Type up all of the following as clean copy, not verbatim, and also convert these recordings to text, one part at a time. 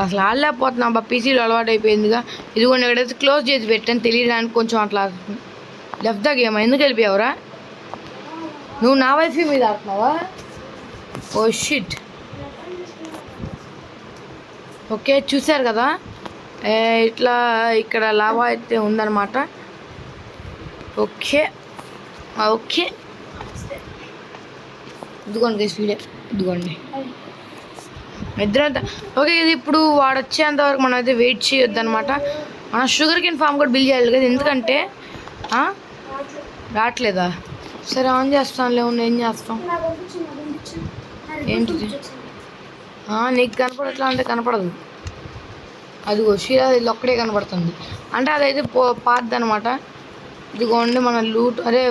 అసలు ఆడలేకపోతున్నా అబ్బా, పీసీలో అలవాటు అయిపోయిందిగా. ఇదిగోండి ఎక్కడైతే క్లోజ్ చేసి పెట్టాను తెలియడానికి కొంచెం అట్లా లెఫ్ట్ దా గేమ్. ఎందుకు వెళ్ళిపోయావురా? నువ్వు నా వైఫై మీద ఆడుతున్నావా? Oh shit. ఓకే చూసారు కదా, ఇట్లా ఇక్కడ లావా అయితే ఉందన్నమాట. ఓకే ఓకే ఇదిగోండి గైస్ వీడియో, ఇదిగోండి ఇద్దరంతా ఓకే. ఇది ఇప్పుడు వాడు వచ్చేంత వరకు మనం అయితే వెయిట్ చేయొద్దు అనమాట. మనం షుగర్ కేన్ ఫామ్ కూడా బిల్ చేయాలి కదా, ఎందుకంటే రావట్లేదా? సరే ఆన్ చేస్తానులే, ఏం చేస్తాం. ఏంటిది? నీకు కనపడట్లా అంటే కనపడదు. అదిగో షీరా ఇది ఒక్కడే కనపడుతుంది అంటే అదైతే పాత్ అనమాట. ఇదిగోండి మన లూట్. అరే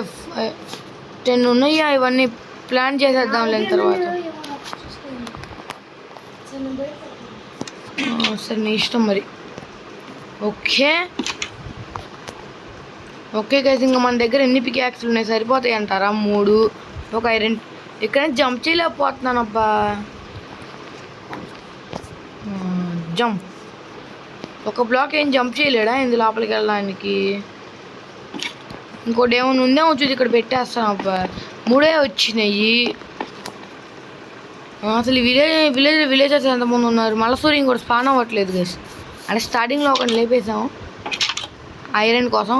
10 ఉన్నాయా? ఇవన్నీ ప్లాన్ చేసేద్దాం లేని తర్వాత. సరే నీ ఇష్టం మరి. ఓకే ఓకే గైస్, ఇంకా మన దగ్గర ఎన్ని పికాక్స్లు ఉన్నాయి సరిపోతాయి అంటారా? 3, ఒక ఐరన్. ఇక్కడ జంప్ చేయలేకపోతున్నాను అబ్బా. జంప్ ఒక బ్లాక్ ఏం జంప్ చేయలేడా ఇందు లోపలికి వెళ్ళడానికి? ఇంకోటి ఏమైనా ఉందేమో చూసి ఇక్కడ పెట్టేస్తాను అబ్బా. 3 వచ్చినాయి అసలు. విలేజర్స్ ఎంతమంది ఉన్నారు? మలసూరి ఇంకోటి స్పాన్ అవ్వట్లేదు గైస్. అంటే స్టార్టింగ్లో ఒకటి లేపేసాము ఐరన్ కోసం.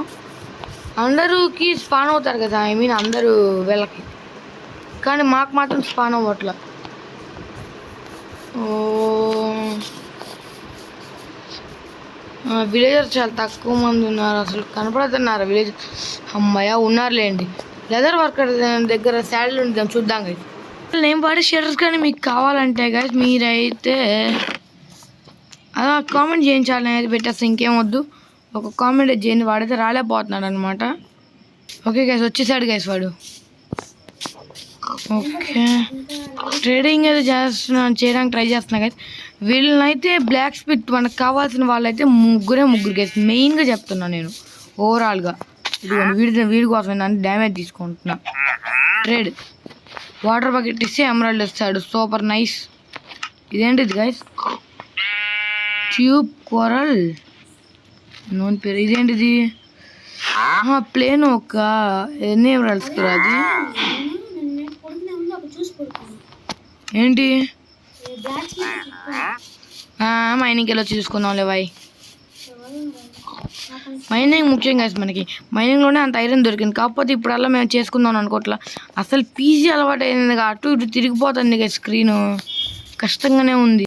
అందరూకి స్పాన్ అవుతారు కదా, ఐ మీన్ అందరూ వీళ్ళకి, కానీ మాకు మాత్రం స్పాన్ అవ్వట్లా. విలేజర్స్ చాలా తక్కువ మంది ఉన్నారు, అసలు కనపడుతున్నారు విలేజ్. అమ్మాయ ఉన్నారులేండి. లెదర్ వర్కర్ దగ్గర శాడిల్ ఉందాం చూద్దాం గైస్. నేను వాడే షెటర్స్ కానీ మీకు కావాలంటే గైస్ మీరైతే అలా కామెంట్ చేయించాలని అయితే పెట్టేస్తాను. ఇంకేం వద్దు, ఒక కామెంట్ చేయండి. వాడైతే రాలేకపోతున్నాడు అనమాట. ఓకే గైస్ వచ్చేసాడు గైస్ వాడు. ఓకే ట్రేడింగ్ అయితే చేయడానికి ట్రై చేస్తున్నా గైస్. వీళ్ళనైతే బ్లాక్ స్మిత్ మనకు కావాల్సిన వాళ్ళైతే ముగ్గురు గైస్. మెయిన్గా చెప్తున్నా నేను ఓవరాల్గా. వీడి కోసం ఏంటంటే డ్యామేజ్ తీసుకుంటున్నా. ట్రేడ్ వాటర్ బకెట్ ఇస్తే ఎమరాల్డ్ ఇస్తాడు, సూపర్ నైస్. ఇదేంటిది గైస్? ట్యూబ్ కోరల్ నోన్ పేరు. ఇదేంటిది? ప్లేన్ ఒక ఎన్ని ఎమరాల్డ్స్ అది ఏంటి? మైనింగ్కి వెళ్ళి చూసుకుందాంలే బాయ్. మైనింగ్ ముఖ్యం కాదు మనకి. మైనింగ్లోనే అంత ఐరన్ దొరికింది, కాకపోతే ఇప్పుడల్లా మేము చేసుకుందాం అనుకోవట్లా. అసలు పీజీ అలవాటు అయింది, అటు ఇటు తిరిగిపోతుంది స్క్రీను, కష్టంగానే ఉంది.